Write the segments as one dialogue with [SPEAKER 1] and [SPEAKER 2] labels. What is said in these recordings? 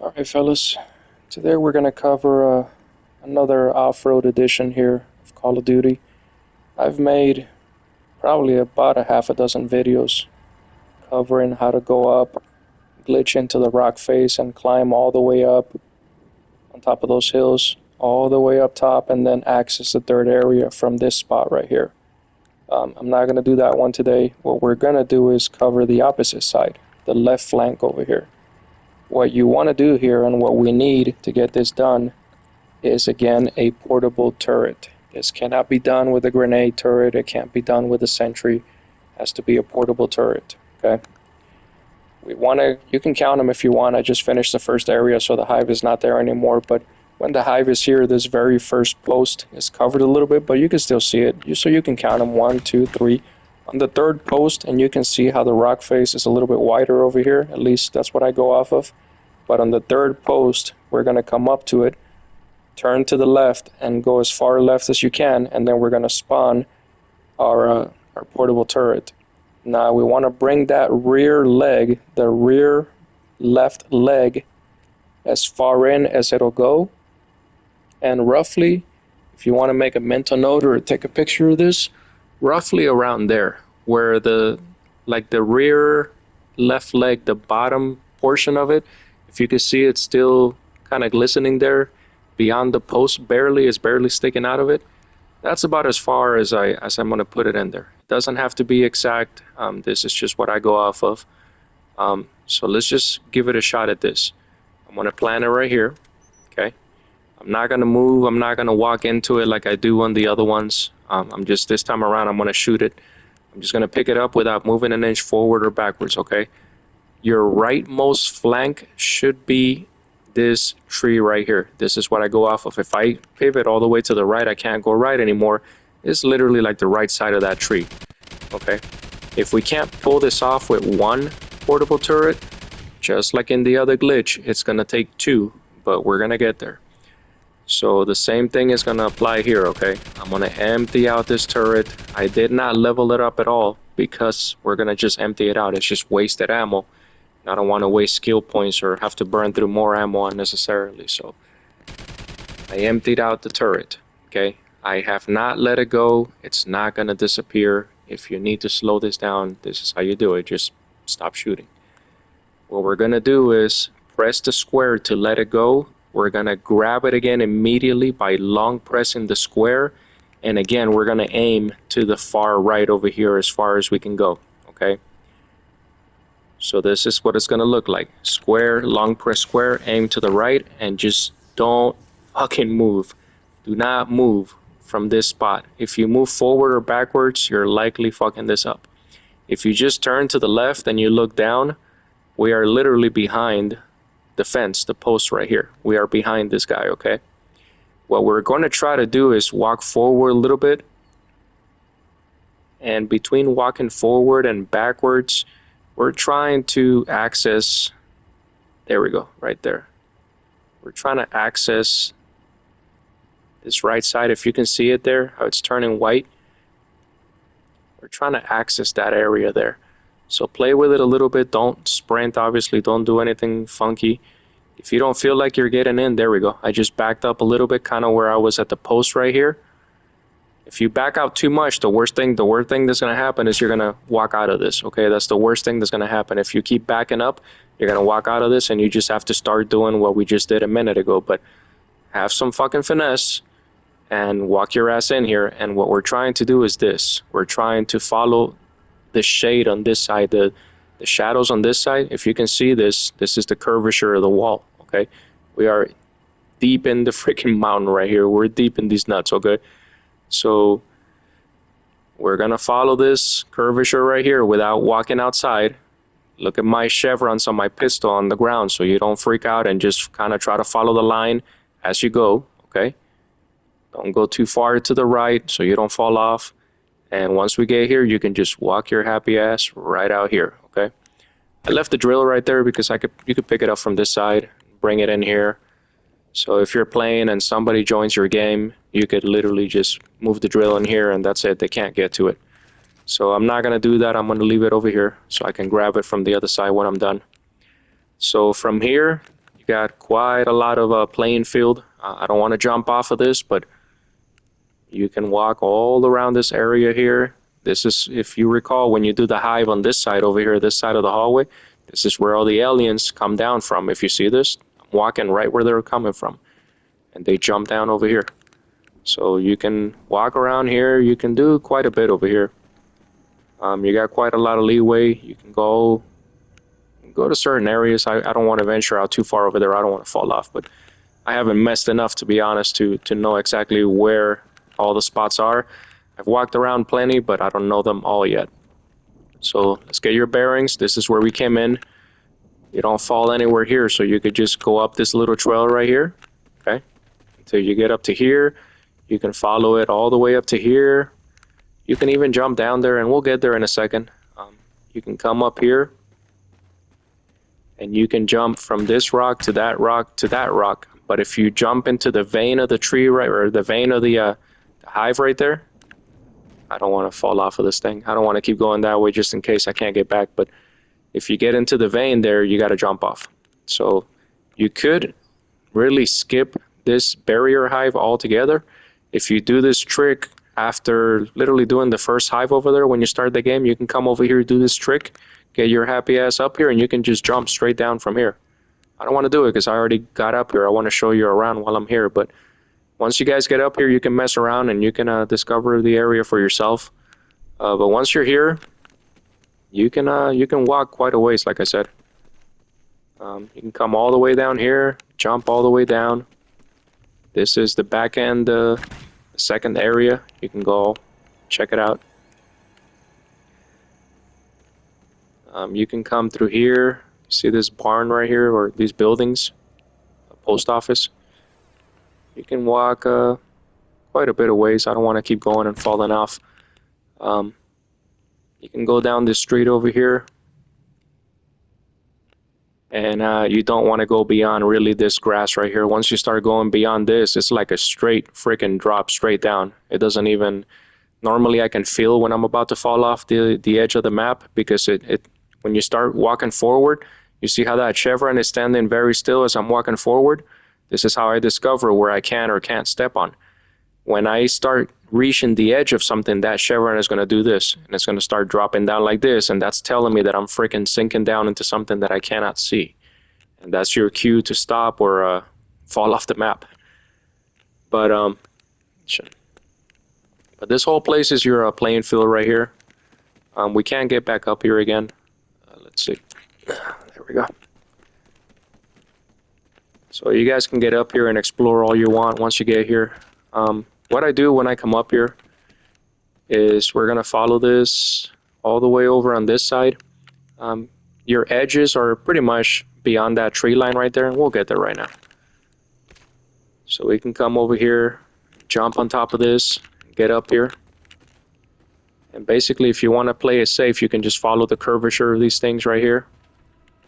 [SPEAKER 1] Alright fellas, today we're going to cover another off-road edition here of Call of Duty. I've made probably about a half a dozen videos covering how to go up, glitch into the rock face and climb all the way up on top of those hills, all the way up top, and then access the third area from this spot right here. I'm not going to do that one today. What we're going to do is cover the opposite side, the left flank over here. What you want to do here and what we need to get this done is, again, a portable turret. This cannot be done with a grenade turret. It can't be done with a sentry. It has to be a portable turret, okay? You can count them if you want. I just finished the first area, so the hive is not there anymore. But when the hive is here, this very first post is covered a little bit, but you can still see it. So you can count them 1, 2, 3. On the third post, and you can see how the rock face is a little bit wider over here. At least that's what I go off of. But on the third post, we're going to come up to it, turn to the left, and go as far left as you can, and then we're going to spawn our portable turret. Now we want to bring that rear leg, the rear left leg, as far in as it'll go. And roughly, if you want to make a mental note or take a picture of this, roughly around there, where the rear left leg, the bottom portion of it, if you can see it's still kind of glistening there beyond the post, it's barely sticking out of it. That's about as far as I'm going to put it in there. It doesn't have to be exact. This is just what I go off of. So let's just give it a shot at this. I'm going to plant it right here. Okay. I'm not going to move. I'm not going to walk into it like I do on the other ones. This time around, I'm going to shoot it. I'm just going to pick it up without moving an inch forward or backwards, okay? Your rightmost flank should be this tree right here. This is what I go off of. If I pivot all the way to the right, I can't go right anymore. It's literally like the right side of that tree, okay? If we can't pull this off with one portable turret, just like in the other glitch, it's going to take two, but we're going to get there. So the same thing is going to apply here, okay? I'm going to empty out this turret. I did not level it up at all because we're going to just empty it out. It's just wasted ammo. I don't want to waste skill points or have to burn through more ammo unnecessarily. So I emptied out the turret, okay? I have not let it go. It's not going to disappear. If you need to slow this down, this is how you do it. Just stop shooting. What we're going to do is press the square to let it go. We're going to grab it again immediately by long pressing the square. And again, we're going to aim to the far right over here as far as we can go, okay? So this is what it's going to look like. Square, long press square, aim to the right, and just don't fucking move. Do not move from this spot. If you move forward or backwards, you're likely fucking this up. If you just turn to the left and you look down, we are literally behind the fence, the post right here. We are behind this guy, okay? What we're going to try to do is walk forward a little bit. And between walking forward and backwards, we're trying to access, there we go, right there. We're trying to access this right side. If you can see it there, how it's turning white. We're trying to access that area there. So play with it a little bit. Don't sprint, obviously. Don't do anything funky. If you don't feel like you're getting in, there we go. I just backed up a little bit, kind of where I was at the post right here. If you back out too much, the worst thing that's going to happen is you're going to walk out of this, okay? That's the worst thing that's going to happen. If you keep backing up, you're going to walk out of this, and you just have to start doing what we just did a minute ago. But have some fucking finesse and walk your ass in here. And what we're trying to do is this. We're trying to follow the shade on this side, the shadows on this side. If you can see this is the curvature of the wall, okay? We are deep in the freaking mountain right here. We're deep in these nuts, okay? So we're going to follow this curvature right here without walking outside. Look at my chevrons on my pistol on the ground so you don't freak out, and just kind of try to follow the line as you go, okay? Don't go too far to the right so you don't fall off. And once we get here, you can just walk your happy ass right out here, okay? I left the drill right there because you could pick it up from this side, bring it in here. So if you're playing and somebody joins your game, you could literally just move the drill in here and that's it. They can't get to it. So I'm not going to do that. I'm going to leave it over here so I can grab it from the other side when I'm done. So from here, you got quite a lot of playing field. I don't want to jump off of this, but you can walk all around this area here. This is, if you recall, when you do the hive on this side over here, this side of the hallway, this is where all the aliens come down from. If you see this, I'm walking right where they're coming from, and they jump down over here. So you can walk around here. You can do quite a bit over here. You got quite a lot of leeway. You can go to certain areas. I don't want to venture out too far over there. I don't want to fall off, but I haven't messed enough, to be honest, to know exactly where all the spots are. I've walked around plenty, but I don't know them all yet. So let's get your bearings. This is where we came in. You don't fall anywhere here, so you could just go up this little trail right here, okay? Until you get up to here. You can follow it all the way up to here. You can even jump down there, and we'll get there in a second. You can come up here, and you can jump from this rock to that rock to that rock. But if you jump into the vein of the tree, right, or the vein of the hive right there, I don't want to fall off of this thing. I don't want to keep going that way just in case I can't get back. But if you get into the vein there, you got to jump off. So you could really skip this barrier hive altogether. If you do this trick after literally doing the first hive over there when you start the game, you can come over here, do this trick, get your happy ass up here, and you can just jump straight down from here. I don't want to do it because I already got up here. I want to show you around while I'm here, but once you guys get up here, you can mess around and you can discover the area for yourself. But once you're here, you can walk quite a ways, like I said. You can come all the way down here, jump all the way down. This is the back end, the second area. You can go check it out. You can come through here. See this barn right here, or these buildings, a post office. You can walk quite a bit of ways. I don't want to keep going and falling off. You can go down this street over here, and you don't want to go beyond really this grass right here. Once you start going beyond this, it's like a straight freaking drop straight down. It doesn't even, normally I can feel when I'm about to fall off the edge of the map, because when you start walking forward, you see how that chevron is standing very still as I'm walking forward. This is how I discover where I can or can't step on. When I start reaching the edge of something, that chevron is going to do this, and it's going to start dropping down like this, and that's telling me that I'm freaking sinking down into something that I cannot see. And that's your cue to stop or fall off the map. But this whole place is your playing field right here. We can't get back up here again. Let's see. There we go. So you guys can get up here and explore all you want once you get here. What I do when I come up here is we're going to follow this all the way over on this side. Your edges are pretty much beyond that tree line right there, and we'll get there right now. So we can come over here, jump on top of this, get up here. And basically, if you want to play it safe, you can just follow the curvature of these things right here.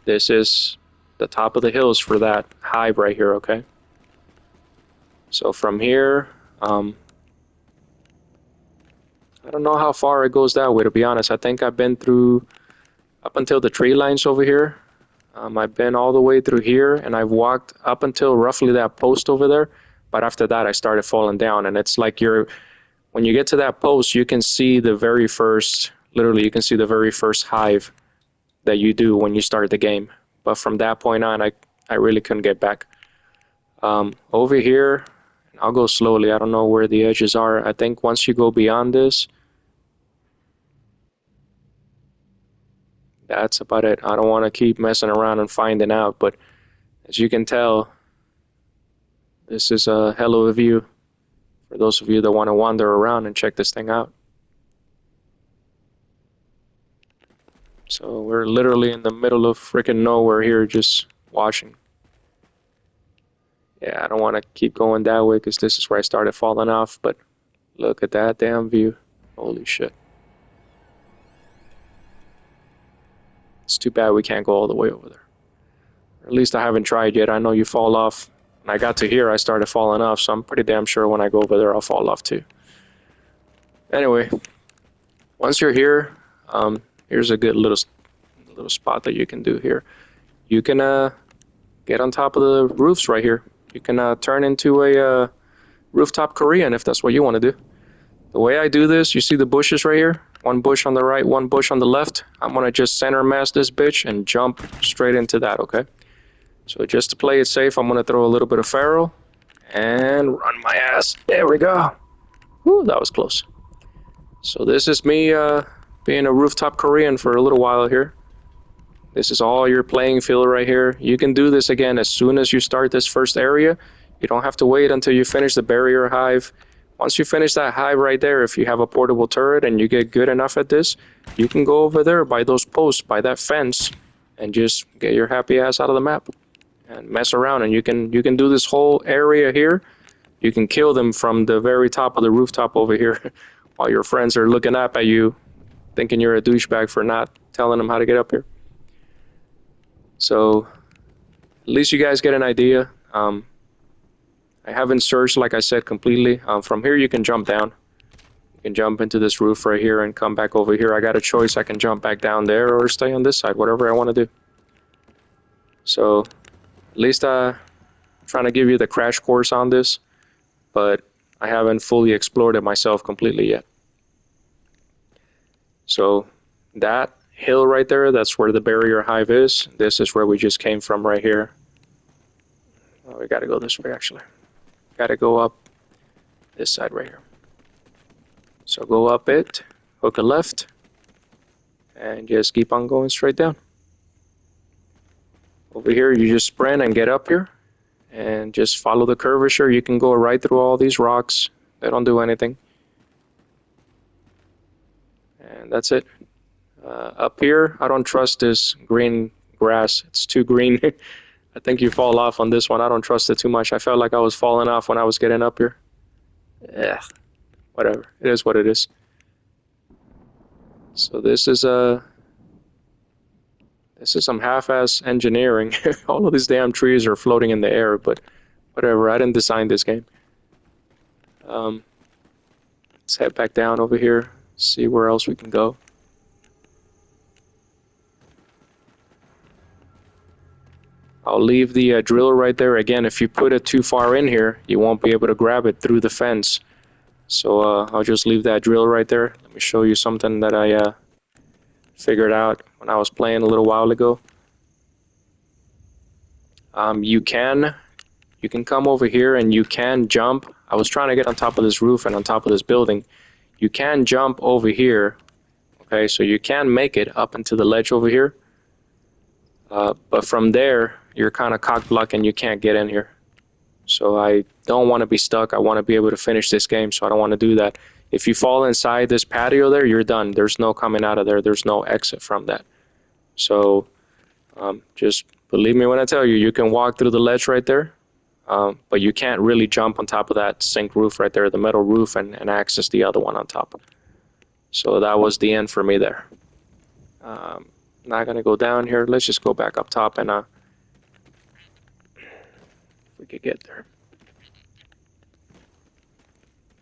[SPEAKER 1] This is the top of the hills for that hive right here, okay? So from here, I don't know how far it goes that way, to be honest. I think I've been through up until the tree lines over here. I've been all the way through here, and I've walked up until roughly that post over there. But after that, I started falling down, and it's like when you get to that post, you can see the very first, literally, you can see the very first hive that you do when you start the game. But from that point on, I really couldn't get back. Over here, I'll go slowly. I don't know where the edges are. I think once you go beyond this, that's about it. I don't want to keep messing around and finding out, but as you can tell, this is a hell of a view for those of you that want to wander around and check this thing out. So we're literally in the middle of freaking nowhere here, just watching. Yeah, I don't want to keep going that way because this is where I started falling off, but look at that damn view. Holy shit. It's too bad we can't go all the way over there. Or at least I haven't tried yet. I know you fall off. When I got to here, I started falling off, so I'm pretty damn sure when I go over there, I'll fall off too. Anyway, once you're here, here's a good little spot that you can do here. You can get on top of the roofs right here. You can turn into a rooftop Korean if that's what you want to do. The way I do this, you see the bushes right here? One bush on the right, one bush on the left. I'm going to just center mass this bitch and jump straight into that, okay? So just to play it safe, I'm going to throw a little bit of Pharaoh and run my ass. There we go. Whew, that was close. So this is me being a rooftop Korean for a little while here. This is all your playing field right here. You can do this again as soon as you start this first area. You don't have to wait until you finish the barrier hive. Once you finish that hive right there, if you have a portable turret and you get good enough at this, you can go over there by those posts, by that fence, and just get your happy ass out of the map and mess around. And you can do this whole area here. You can kill them from the very top of the rooftop over here while your friends are looking up at you, thinking you're a douchebag for not telling them how to get up here. So at least you guys get an idea. I haven't searched, like I said, completely. From here you can jump down. You can jump into this roof right here and come back over here. I got a choice. I can jump back down there or stay on this side, whatever I want to do. So at least I'm trying to give you the crash course on this, but I haven't fully explored it myself completely yet. So that hill right there, that's where the barrier hive is. This is where we just came from right here. Oh, we gotta go this way actually. Gotta go up this side right here. So go up it, hook a left, and just keep on going straight down. Over here you just sprint and get up here and just follow the curvature. You can go right through all these rocks. They don't do anything. And that's it. Up here, I don't trust this green grass. It's too green. I think you fall off on this one. I don't trust it too much. I felt like I was falling off when I was getting up here. Yeah, whatever. It is what it is. So this is some half-ass engineering. All of these damn trees are floating in the air, but whatever. I didn't design this game. Let's head back down over here. See where else we can go. I'll leave the drill right there. Again, if you put it too far in here, you won't be able to grab it through the fence. So I'll just leave that drill right there. Let me show you something that I figured out when I was playing a little while ago. You can come over here and you can jump. I was trying to get on top of this roof and on top of this building. You can jump over here. Okay, so you can make it up into the ledge over here. But from there, you're kind of cock-blocked and you can't get in here. So I don't want to be stuck. I want to be able to finish this game, so I don't want to do that. If you fall inside this patio there, you're done. There's no coming out of there. There's no exit from that. So just believe me when I tell you, you can walk through the ledge right there, but you can't really jump on top of that zinc roof right there, the metal roof, and access the other one on top. So that was the end for me there. Not gonna go down here. Let's just go back up top and if we could get there.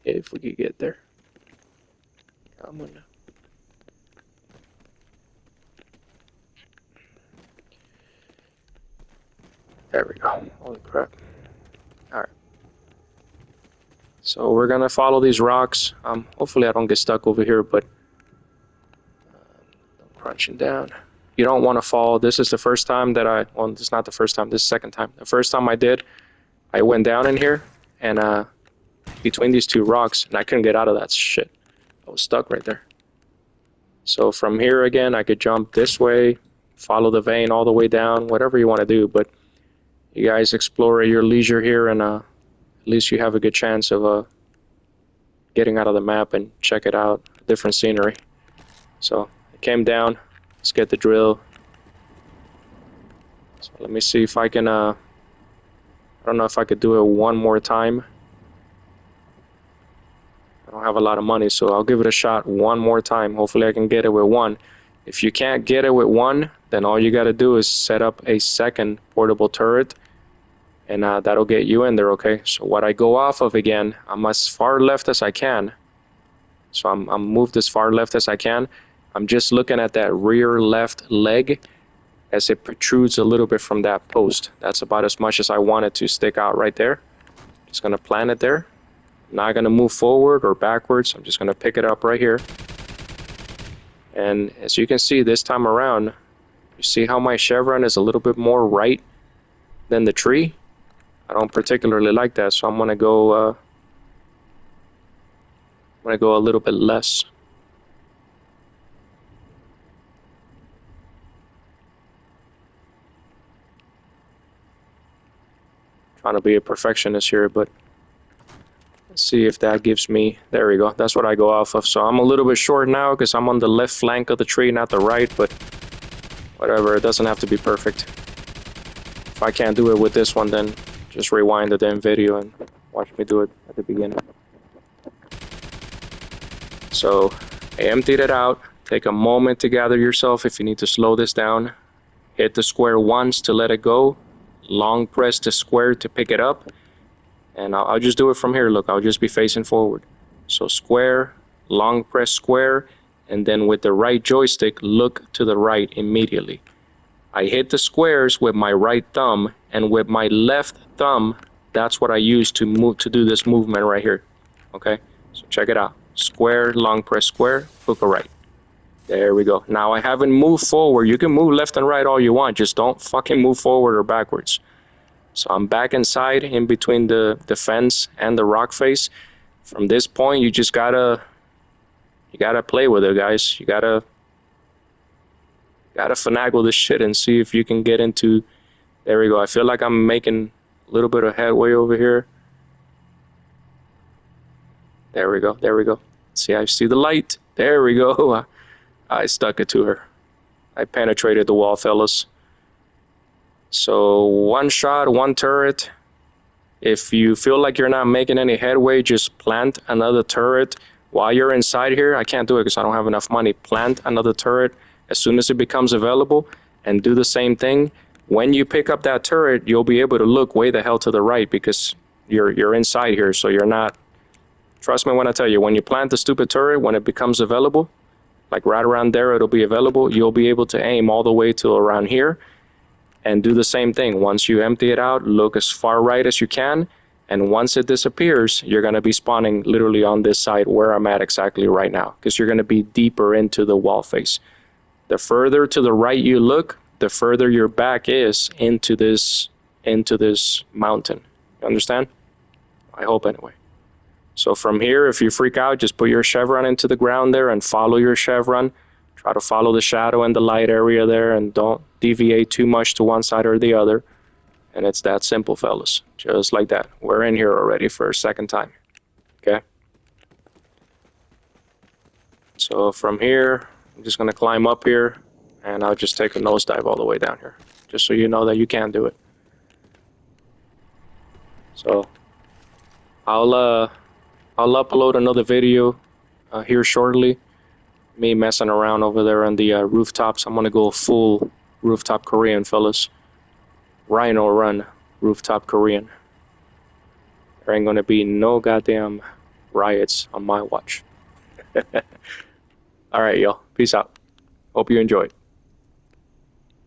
[SPEAKER 1] If we could get there. I'm gonna. There we go. Holy crap. Alright. So we're gonna follow these rocks. Hopefully I don't get stuck over here, but I'm crunching down. You don't want to fall. This is the first time that well, this is not the first time, this is the second time. The first time I did, I went down in here and between these two rocks, and I couldn't get out of that shit. I was stuck right there. So from here again, I could jump this way, follow the vein all the way down, whatever you want to do, but you guys explore at your leisure here, and at least you have a good chance of getting out of the map and check it out, different scenery. So I came down. Let's get the drill. So let me see if I can, I don't know if I could do it one more time. I don't have a lot of money, so I'll give it a shot one more time. Hopefully I can get it with one. If you can't get it with one, then all you got to do is set up a second portable turret, and that'll get you in there, okay? So what I go off of again, I'm as far left as I can. So I'm moved as far left as I can. I'm just looking at that rear left leg, as it protrudes a little bit from that post. That's about as much as I want it to stick out right there. Just gonna plant it there. Not gonna move forward or backwards. I'm just gonna pick it up right here. And as you can see this time around, you see how my chevron is a little bit more right than the tree? I don't particularly like that, so I'm gonna go a little bit less. Trying to be a perfectionist here, but let's see if that gives me, there we go, that's what I go off of. So I'm a little bit short now because I'm on the left flank of the tree, not the right, but whatever, it doesn't have to be perfect. If I can't do it with this one, then just rewind the damn video and watch me do it at the beginning. So I emptied it out. Take a moment to gather yourself if you need to slow this down. Hit the square once to let it go. Long press the square to pick it up. And I'll just do it from here. Look, I'll just be facing forward. So square, long press square, and then with the right joystick, look to the right immediately. I hit the squares with my right thumb, and with my left thumb, that's what I use to move, to do this movement right here. Okay, so check it out. Square, long press square, hook a right. There we go. Now I haven't moved forward. You can move left and right all you want, just don't fucking move forward or backwards. So I'm back inside in between the fence and the rock face. From this point, you just gotta play with it, guys. You gotta finagle this shit and see if you can get into, there we go. I feel like I'm making a little bit of headway over here. There we go, there we go. See, I see the light. There we go. I stuck it to her. I penetrated the wall, fellas. So one shot, one turret. If you feel like you're not making any headway, just plant another turret while you're inside here. I can't do it because I don't have enough money. Plant another turret as soon as it becomes available and do the same thing. When you pick up that turret, you'll be able to look way the hell to the right because you're inside here, so you're not. Trust me when I tell you, when you plant the stupid turret, when it becomes available, like right around there, it'll be available. You'll be able to aim all the way to around here and do the same thing. Once you empty it out, look as far right as you can. And once it disappears, you're going to be spawning literally on this side where I'm at exactly right now, because you're going to be deeper into the wall face. The further to the right you look, the further your back is into this mountain. You understand? I hope anyway. So from here, if you freak out, just put your chevron into the ground there and follow your chevron. Try to follow the shadow and the light area there and don't deviate too much to one side or the other. And it's that simple, fellas. Just like that. We're in here already for a second time. Okay? So from here, I'm just going to climb up here and I'll just take a nosedive all the way down here. Just so you know that you can do it. So I'll upload another video here shortly. Me messing around over there on the rooftops. I'm gonna go full rooftop Korean, fellas. Rhino run, rooftop Korean. There ain't gonna be no goddamn riots on my watch. Alright, y'all. Peace out. Hope you enjoyed.